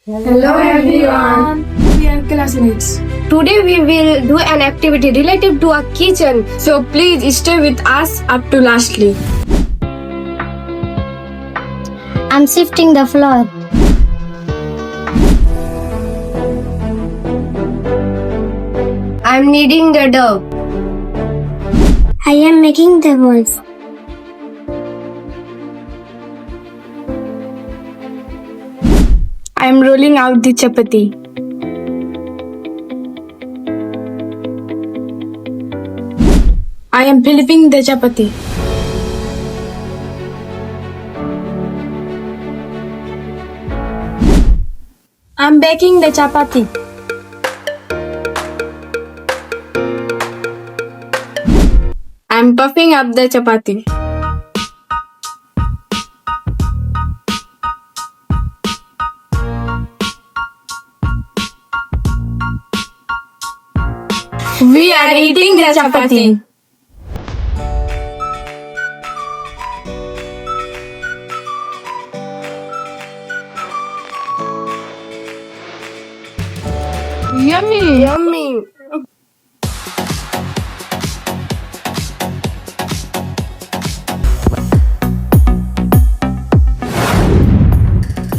Hello everyone. We are classmates. Today we will do an activity related to a kitchen. So please stay with us up to lastly. I'm sifting the flour. I'm kneading the dough. I am making the balls. I am rolling out the chapati. I am flipping the chapati. I'm baking the chapati. I'm puffing up the chapati. We are eating the chapati. Yummy! Yummy!